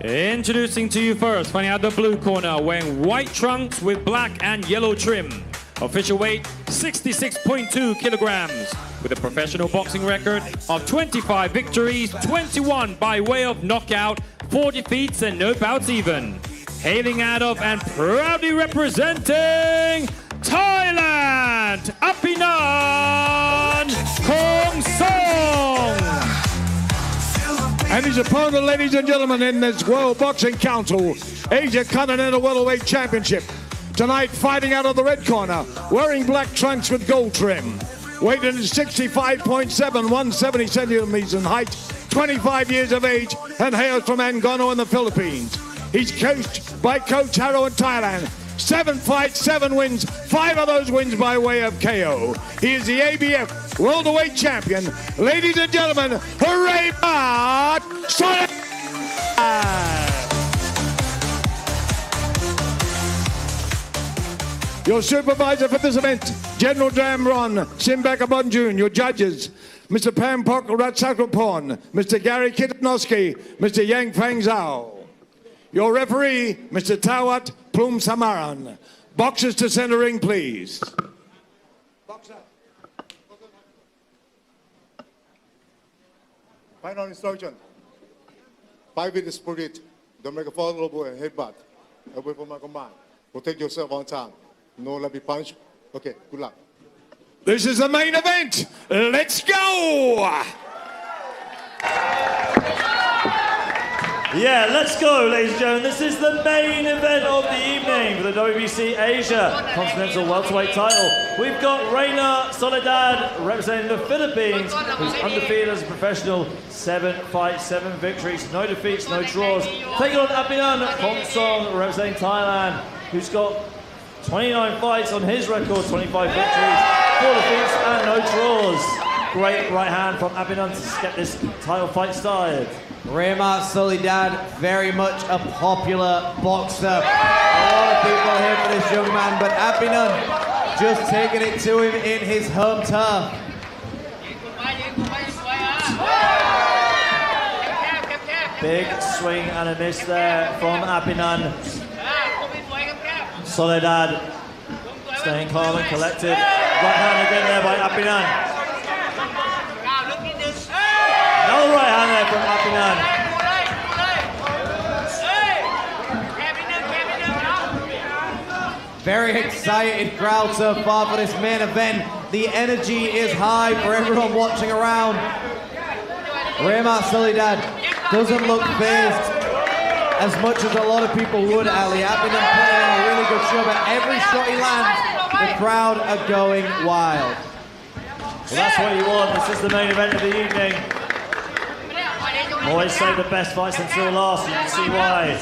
Introducing to you first, fighting out the blue corner, wearing white trunks with black and yellow trim. Official weight, 66.2 kilograms, with a professional boxing record of 25 victories, 21 by way of knockout, 4 defeats and no bouts even. Hailing out of and proudly representing Thailand, Apinun Khongson. And his opponent, ladies and gentlemen, in this World Boxing Council Asia Continental Welterweight Championship. Tonight, fighting out of the red corner, wearing black trunks with gold trim. Weight is 65.7, 170 centimeters in height, 25 years of age, and hails from Angono in the Philippines. He's coached by Coach Haro in Thailand. 7 fights, 7 wins, 5 of those wins by way of KO. He is the ABF Welterweight Champion. Ladies and gentlemen, Reymart Soledad. Your supervisor for this event, General Damron Simbakabunjun. Your judges, Mr. Pampok Ratsakrapon, Mr. Gary Kitanowski, Mr. Yang Fang Zhao. Your referee, Mr. Tawat Plum Samaran. Boxers to center ring, please. Boxer. Final instruction. 5 with the spirit. Don't make a fall elbow and headbutt. Away from my command. Protect yourself on time. No lobby punch. Okay, good luck. This is the main event. Let's go! Yeah, let's go, ladies and gentlemen. This is the main event of the evening for the WBC Asia Continental Welterweight title. We've got Reymart Soledad representing the Philippines, who's undefeated as a professional, 7 fights, 7 victories, no defeats, no draws. Taking on Apinun Khongson representing Thailand, who's got 29 fights on his record, 25 victories, 4 defeats and no draws. Great right hand from Apinun to get this title fight started. Reymart Soledad, very much a popular boxer. A lot of people here for this young man, but Apinun just taking it to him in his home turf. Big swing and a miss there from Apinun. Soledad staying calm and collected. Right hand again there by Apinun. Another right hand there from Apinun. Very excited crowd so far for this main event. The energy is high for everyone watching around. Reymart Soledad doesn't look phased as much as a lot of people would, Ali. Apinun putting in a really good show, but every shot he lands, the crowd are going wild. Well, that's what you want. This is the main event of the evening. Always say the best fights until last, you can see why.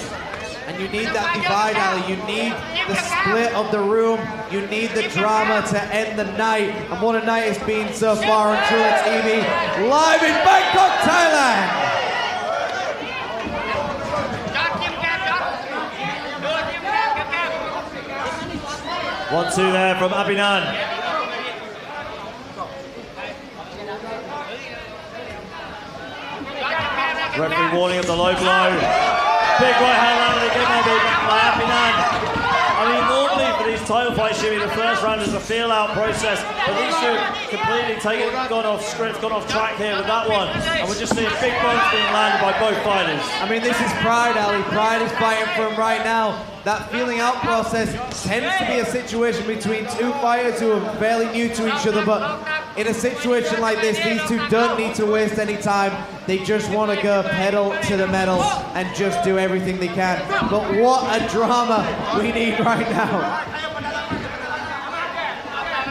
And you need that divide, Ali. You need the split of the room. You need the drama to end the night. And what a night it's been so far on True TV, live in Bangkok, Thailand. One-two there from Apinun. Referee warning of the low blow. Big right hand landed again by Apinun. I mean, normally for these title fights, Jimmy, the first round is a feel-out process, but these two completely gone off script, gone off track here with that one. And we're just seeing big bones being landed by both fighters. I mean, this is Pride, Ali. Pride is fighting for him right now. That feeling out process tends to be a situation between two fighters who are fairly new to each other, but in a situation like this, these two don't need to waste any time. They just want to go pedal to the metal and just do everything they can. But what a drama we need right now.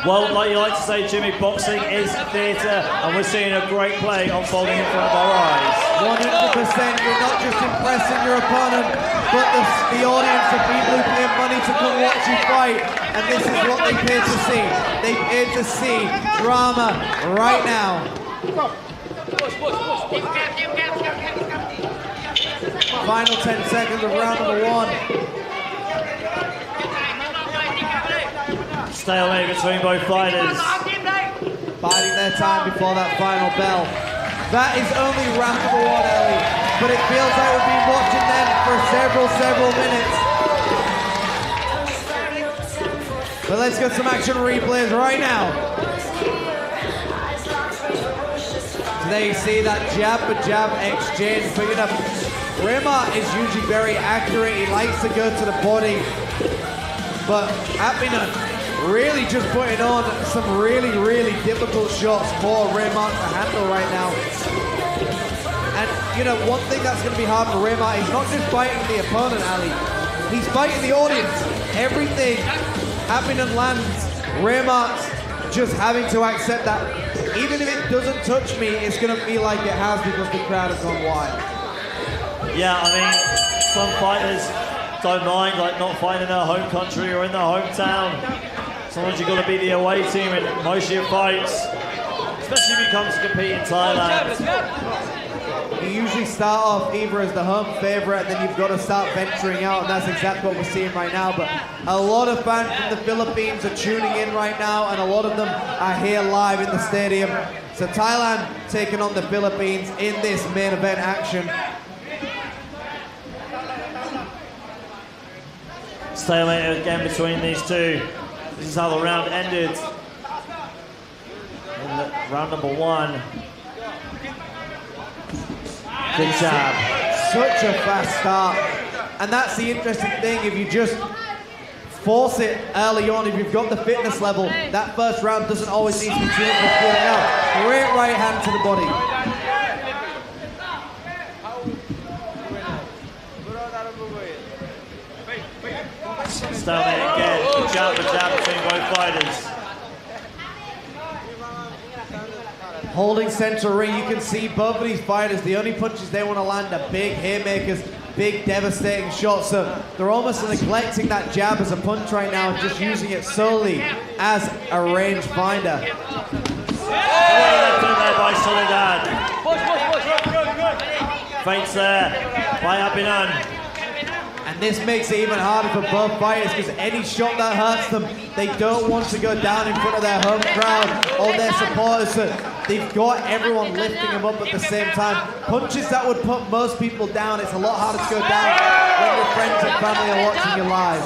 Well, like you like to say, Jimmy, boxing is theatre, and we're seeing a great play unfolding in front of our eyes. 100%, you're not just impressing your opponent, but the audience, the people who pay money to come watch you fight, and this is what they pay to see. They pay to see drama right now. Final 10 seconds of round number 1. Stalemate between both fighters. Biding their time before that final bell. That is only round number 1, Ali, but it feels like we've been watching them several minutes. But let's get some action replays right now. So there you see that jab for jab exchange. Picking up. Reymart is usually very accurate. He likes to go to the body. But Apinun really just putting on some really, really difficult shots for Reymart to handle right now. And, you know, one thing that's going to be hard for Reymart, he's not just fighting the opponent, Ali. He's fighting the audience. Everything Apinun lands, Reymart's just having to accept that. Even if it doesn't touch me, it's going to feel like it has because the crowd has gone wild. Yeah, I mean, some fighters don't mind like not fighting in their home country or in their hometown. Sometimes you've got to be the away team in most of your fights, especially if you come to compete in Thailand. You usually start off either as the home favourite and then you've got to start venturing out, and that's exactly what we're seeing right now. But a lot of fans from the Philippines are tuning in right now, and a lot of them are here live in the stadium. So Thailand taking on the Philippines in this main event action. Stalemate again between these two. This is how the round ended. In round number one. Good job. Such a fast start. And that's the interesting thing, if you just force it early on, if you've got the fitness level, that first round doesn't always need to be tuned for pulling out. Great right hand to the body. Stalemate again, jab for jab between both fighters. Holding center ring, you can see both of these fighters, the only punches they want to land are big haymakers, big devastating shots. So they're almost neglecting that jab as a punch right now and just using it solely as a range finder. Left in there by Soledad. Feints there by Apinun. And this makes it even harder for both fighters because any shot that hurts them, they don't want to go down in front of their home crowd or their supporters. So they've got everyone lifting them up at the same time. Punches that would put most people down, it's a lot harder to go down when your friends and family are watching you live.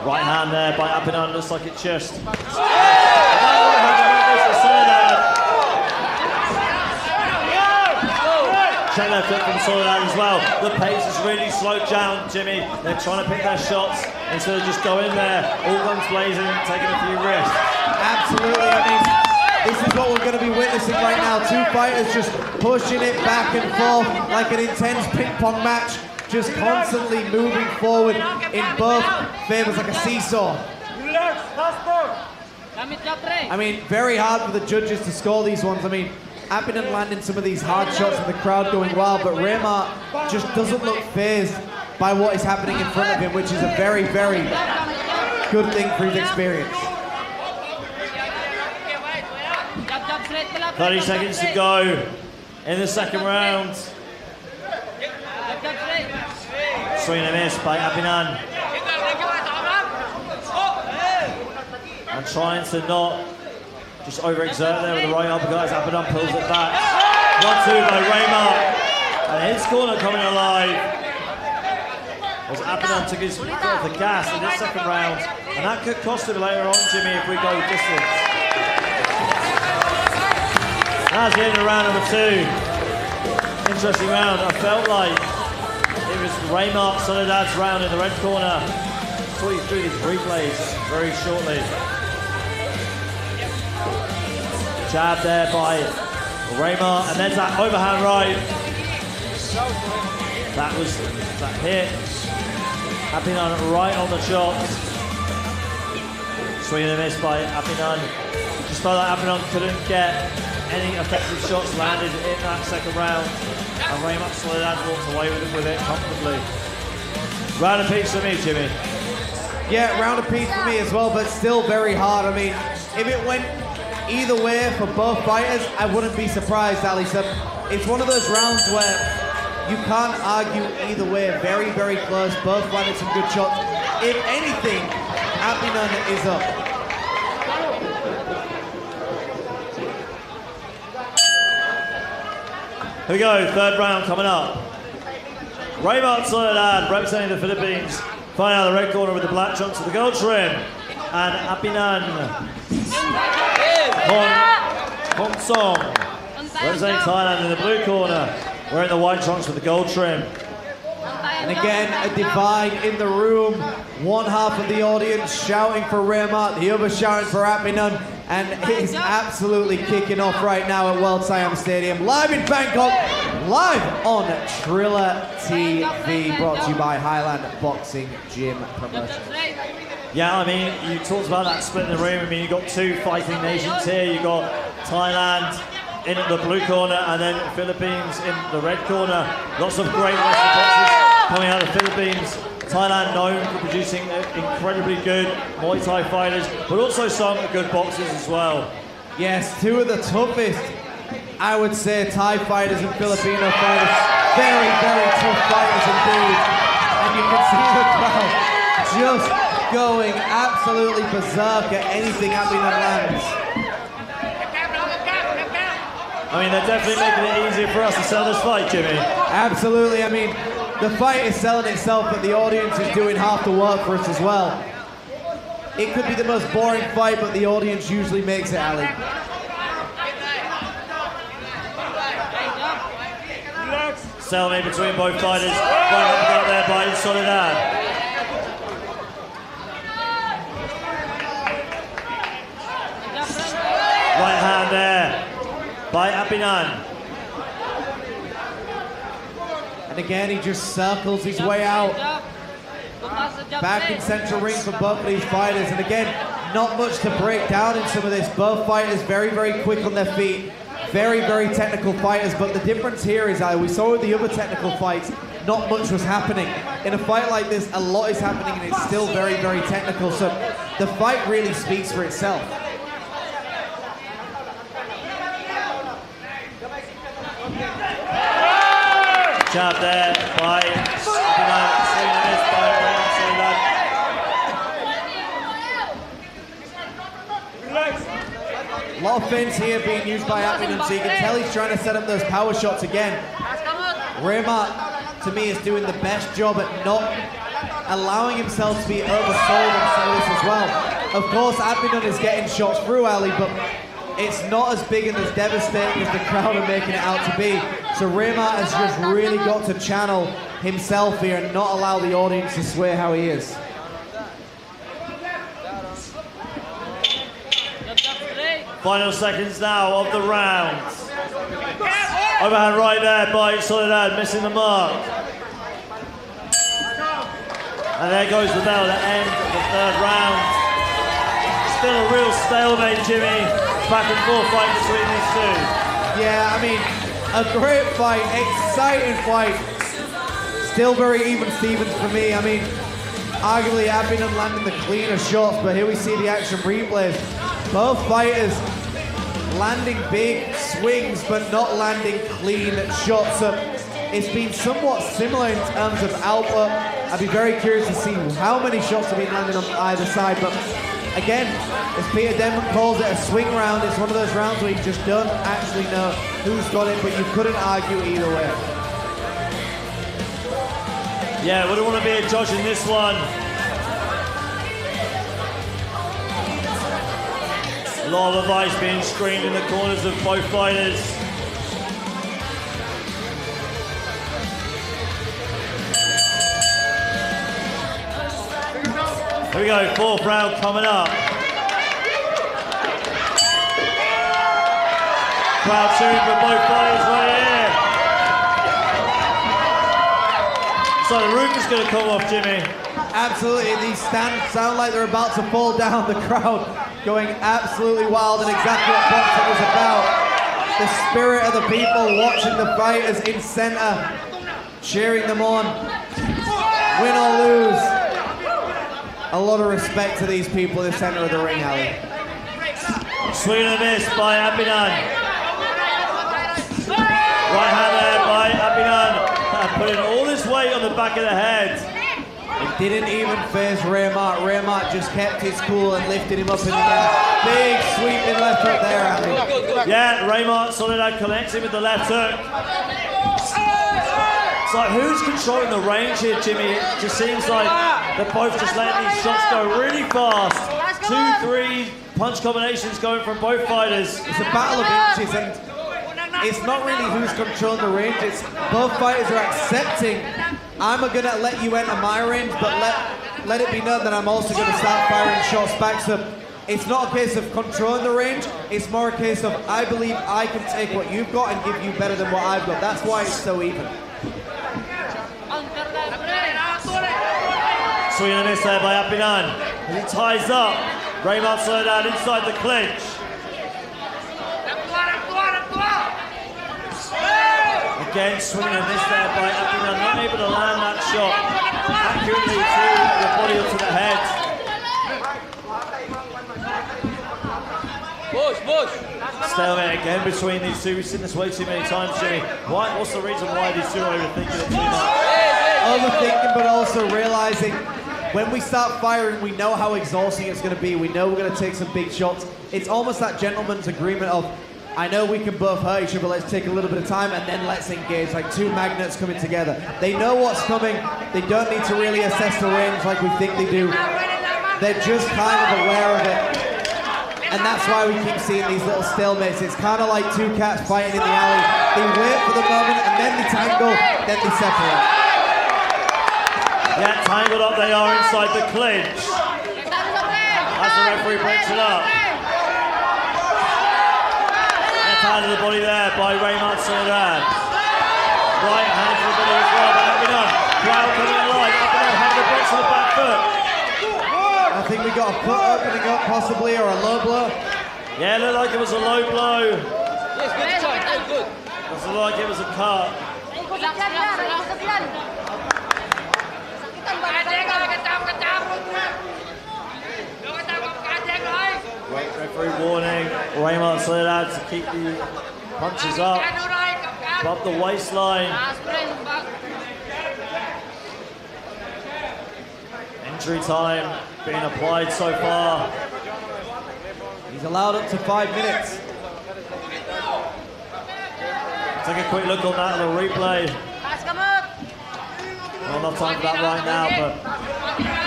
Right hand there by Apinun, looks like it just. Check that foot from Soledad as well. The pace is really slowed down, Jimmy. They're trying to pick their shots instead of just go in there, all guns blazing, taking a few risks. Absolutely, I mean, this is what we're going to be witnessing right now. Two fighters just pushing it back and forth like an intense ping-pong match, just constantly moving forward in both favors like a seesaw. I mean, very hard for the judges to score these ones. I mean, Apinun landing some of these hard shots and the crowd going wild, but Reymart just doesn't look fazed by what is happening in front of him, which is a very, very good thing for his experience. 30 seconds to go in the second round. Swing and a miss by Apinun. And trying to not just overexert there with the right uppercut as Apinun pulls it back. 1-2 by Reymart. And his corner coming alive. As Apinun took his foot off the gas in this second round. And that could cost him later on, Jimmy, if we go distance. That's the end of round number two. Interesting round. I felt like it was Reymart Soledad's round in the red corner. I'll talk you through these replays very shortly. Jab there by Reymart, and there's that overhand right. That was that hit. Apinun right on the shot. Swing and a miss by Apinun. Just felt like Apinun couldn't get any effective shots landed in that second round. And Reymart Soledad walks away with it comfortably. Round of peace for me, Jimmy. Yeah, round of peace for me as well, but still very hard. I mean, if it went either way for both fighters, I wouldn't be surprised, Ali. So it's one of those rounds where you can't argue either way. Very, very close. Both landed some good shots. If anything, Apinun is up. Here we go, third round coming up. Reymart Soledad representing the Philippines. Fighting out of the red corner with the black trunks with the gold trim. And Apinun Khongson representing Thailand in the blue corner, wearing the white trunks with the gold trim. And again, a divide in the room. One half of the audience shouting for Reymart, the other shouting for Apinun. And it is absolutely kicking off right now at World Siam Stadium. Live in Bangkok, live on Triller TV, brought to you by Highland Boxing Gym Promotions. Yeah, I mean, you talked about that split in the room. I mean, you've got two fighting nations here. You've got Thailand in the blue corner and then Philippines in the red corner. Lots of great Western boxers coming out of the Philippines. Thailand known for producing incredibly good Muay Thai fighters, but also some good boxers as well. Yes, two of the toughest, I would say, Thai fighters and Filipino fighters. Very, very tough fighters indeed. And you can see the crowd just going absolutely berserk at anything Apinun lands. I mean, they're definitely making it easier for us to sell this fight, Jimmy. Absolutely. I mean, the fight is selling itself, but the audience is doing half the work for us as well. It could be the most boring fight, but the audience usually makes it, Ali. Stalemate between both fighters. Got there by Soledad. Right hand there by Apinun. And again, he just circles his way out. Back in central ring for both of these fighters. And again, not much to break down in some of this. Both fighters very, very quick on their feet. Very, very technical fighters. But the difference here is, we saw with the other technical fights, not much was happening. In a fight like this, a lot is happening and it's still very, very technical. So the fight really speaks for itself. Jab there by Apinun, swing and miss by Reymart Soledad. A lot of feints here being used by Apinun, so you can tell he's trying to set up those power shots again. Reymart, to me, is doing the best job at not allowing himself to be oversold on some of this as well. Of course, Apinun is getting shots through, Ali, but it's not as big and as devastating as the crowd are making it out to be. So Reymart has just really got to channel himself here and not allow the audience to swear how he is. Final seconds now of the round. Overhand right there by Soledad, missing the mark. And there goes the bell, the end of the third round. Still a real stalemate, Jimmy. Back and forth fight between these two. Yeah, I mean, a great fight, exciting fight. Still very even Stevens for me. I mean, arguably Apinun landing the cleaner shots, but here we see the action replays. Both fighters landing big swings, but not landing clean shots. So it's been somewhat similar in terms of output. I'd be very curious to see how many shots have been landing on either side, but again, as Peter Denman calls it, a swing round. It's one of those rounds where you just don't actually know who's got it, but you couldn't argue either way. Yeah, wouldn't want to be a judge in this one. A lot of advice being screamed in the corners of both fighters. Here we go, fourth round coming up. Crowd cheering for both fighters right here. So the roof is going to come off, Jimmy. Absolutely, these stands sound like they're about to fall down. The crowd going absolutely wild, and exactly what boxing was about. The spirit of the people watching the fighters in center, cheering them on. Win or lose. A lot of respect to these people in the center of the ring, Ali. Swing and a miss by Apinun. Right hand there by Apinun. Putting all this weight on the back of the head. He didn't even face Reymart. Reymart just kept his cool and lifted him up in the air. Big sweeping left hook there, Andy. Yeah, Reymart Soledad connecting with the left hook. It's like, who's controlling the range here, Jimmy? It just seems like they're both just letting these shots go really fast. 2-3 punch combinations going from both fighters. It's a battle of inches, and it's not really who's controlling the range. It's both fighters are accepting, I'm gonna let you enter my range, but let it be known that I'm also gonna start firing shots back. So it's not a case of controlling the range, it's more a case of I believe I can take what you've got and give you better than what I've got. That's why it's so even. Swing and a miss there by Apinun. As he ties up Reymart Soledad inside the clinch. Again, swinging and a miss there by Apinun, not able to land that shot accurately to the body or to the head. Stalemate again between these two. We've seen this way too many times, Jimmy. What's the reason why these two are overthinking it too much? Overthinking, but also realizing when we start firing, we know how exhausting it's going to be. We know we're going to take some big shots. It's almost that gentleman's agreement of, I know we can both hurt each other, but let's take a little bit of time and then let's engage, like two magnets coming together. They know what's coming. They don't need to really assess the range like we think they do. They're just kind of aware of it. And that's why we keep seeing these little stalemates. It's kind of like two cats fighting in the alley. They wait for the moment and then they tangle, then they separate. Yeah, tangled up they are inside the clinch. As the referee breaks it up. Hand to the body there by Reymart Soledad. Right hand to the body as well by Apinun. Crowd coming alive. Apinun had the box on the back foot. I think we got a foot opening up possibly, or a low blow. Yeah, it looked like it was a low blow. Yes, good shot, good. Doesn't look like it was a cut. Referee warning Reymart Soledad to keep the punches up above the waistline. Injury time being applied so far. He's allowed up to 5 minutes. Take a quick look on that on the replay. Well, not time for that right now, but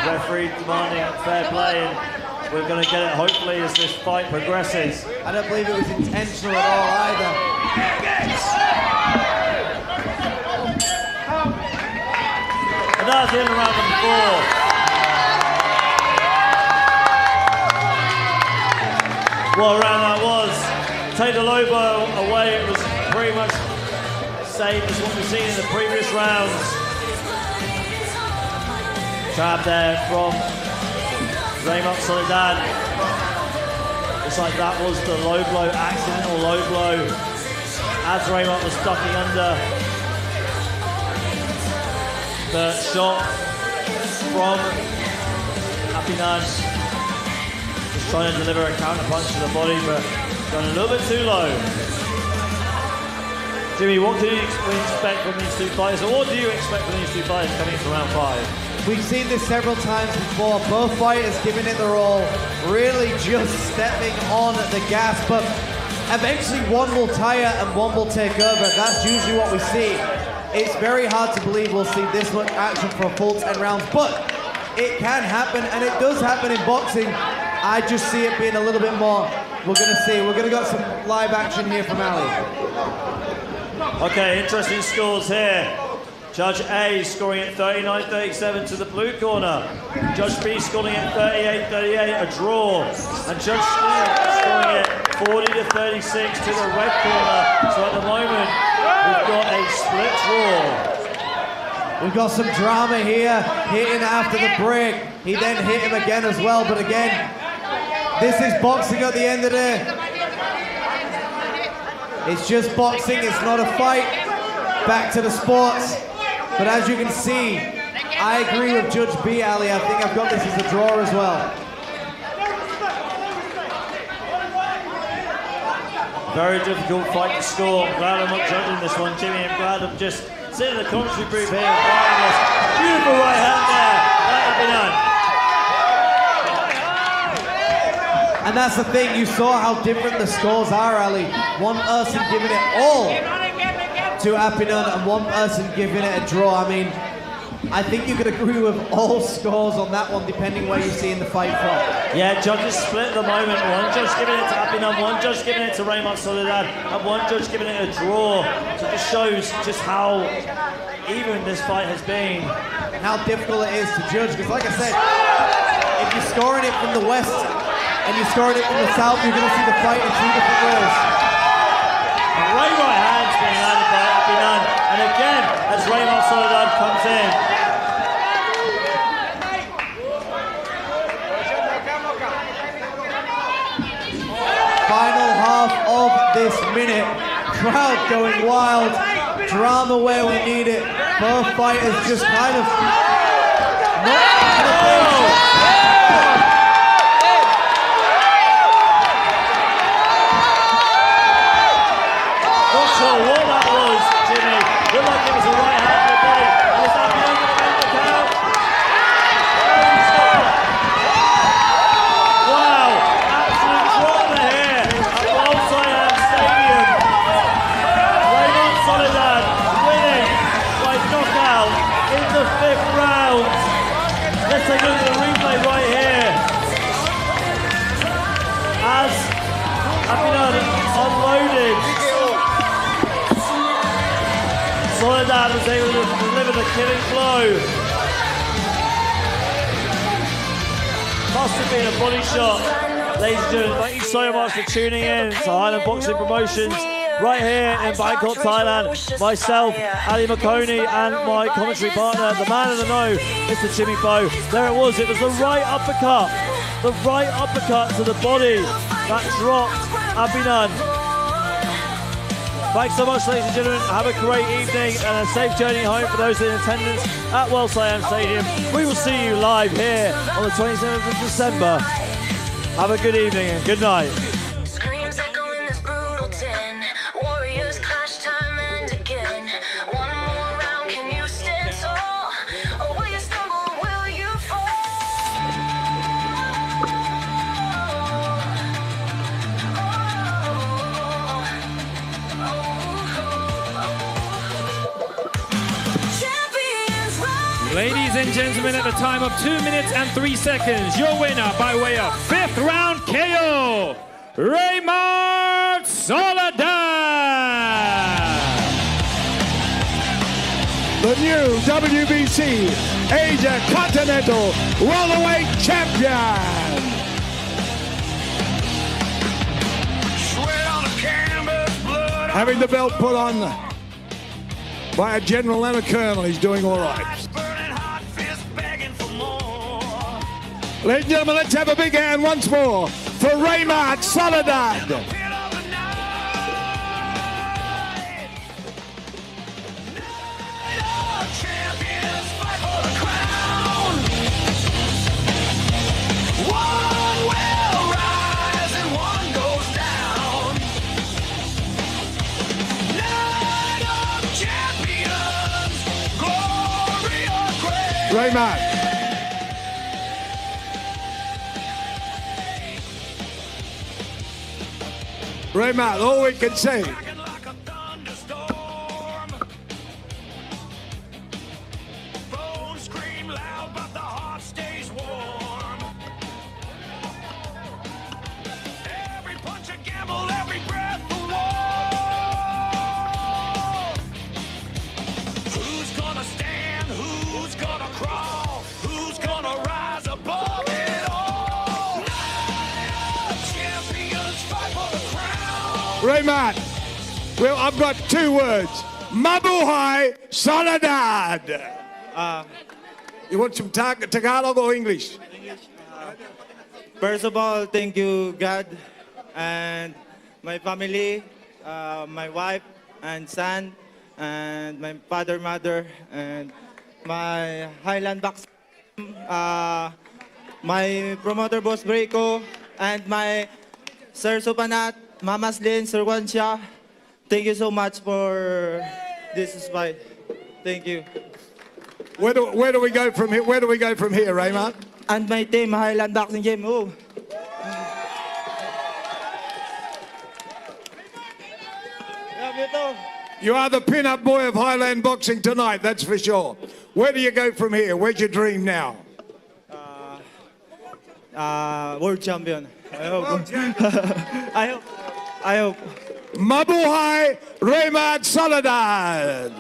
referee demanding fair play, and we're going to get it hopefully as this fight progresses. I don't believe it was intentional at all either. And that's the end of round number 4. What a round that was. Take the low blow away, it was pretty much the same as what we've seen in the previous rounds. Trap there from Reymart Soledad. Looks like that was the low blow, accidental low blow, as Reymart was ducking under. The shot from Apinun. Just trying to deliver a counter punch to the body, but gone a little bit too low. Jimmy, what can you expect from these two fighters, or what do you expect from these two fighters coming into round 5? We've seen this several times before. Both fighters giving it their all, really just stepping on the gas, but eventually one will tire and one will take over. That's usually what we see. It's very hard to believe we'll see this much action for a full 10 rounds, but it can happen, and it does happen in boxing. I just see it being a little bit more. We're going to see. We're going to get some live action here from Ali. Okay, interesting scores here. Judge A scoring at 39-37 to the blue corner. Judge B scoring at 38-38, a draw. And Judge C scoring at 40-36 to the red corner. So at the moment, we've got a split draw. We've got some drama here, hitting after the break. He then hit him again as well, but again, this is boxing at the end of the day. It's just boxing, it's not a fight. Back to the sports. But as you can see, I agree with Judge B, Ali. I think I've got this as a draw as well. Very difficult fight to score. I'm glad I'm not judging this one, Jimmy. I'm glad I'm just sitting in the commentary booth here and this. Beautiful right hand there. Apinun. And that's the thing, you saw how different the scores are, Ali. One person giving it all to Apinun and one person giving it a draw. I mean, I think you could agree with all scores on that one, depending where you're seeing the fight from. Yeah, judges split at the moment. One judge giving it to Apinun, one judge giving it to Reymart Soledad, and one judge giving it a draw. So it just shows just how even this fight has been. And how difficult it is to judge, because like I said, if you're scoring it from the west and you're scoring it from the south, you're going to see the fight in two different ways. Great right hands being landed by Apinun, and again, as Reymart Soledad comes in. Final half of this minute. Crowd going wild. Drama where we need it. Both fighters just kind of Not sure what that was, Jimmy. Looked like it was a right hand to the body. And is Apinun going to make the count? Wow, absolute drama here at Siam Stadium. Reymart Soledad winning by knockout in the 5th round. Let's take a look at the replay right here. As Apinun unloaded, Soledad was able to deliver the killing blow. Must have been a body shot. Ladies and gentlemen, thank you so much for tuning in to Highland Boxing Promotions right here in Bangkok, Thailand. Myself, Ali Makoni, and my commentary partner, the man in the know, Mr. Jimmy Bow. There it was the right uppercut. The right uppercut to the body that dropped Apinun. Thanks so much, ladies and gentlemen. Have a great evening and a safe journey home for those in attendance at Siam Stadium. We will see you live here on the 27th of December. Have a good evening and good night. Screams echo in this brutal den. Warriors clash time and again. One more round, can you stand tall? Or will you stumble, will you fall? Champions rise. Ladies and gentlemen, at the time of 2 minutes and 3 seconds, your winner by way of 5th round KO, Reymart Soledad. The new WBC Asia Continental Welterweight Champion. Having the belt put on by a general and a colonel, he's doing all right. Ladies and gentlemen, let's have a big hand once more for Reymart Soledad. Reymart. Reymart, all we can say. Reymart, well, I've got 2 words. Mabuhay Soledad. You want some Tagalog or English? First of all, thank you, God, and my family, my wife and son, and my father, mother, and my Highland Box, my promoter, Boss Breako, and my Sir Supanat, Mama Slin, Sir Wansha. Thank you so much for this fight. Thank you. Where do we go from here? Where do we go from here, Reymart? And my team, Highland Boxing Gym. Oh. You are the pin-up boy of Highland boxing tonight, that's for sure. Where do you go from here? Where's your dream now? World champion. I hope. I hope. Mabuhay Reymart Soledad.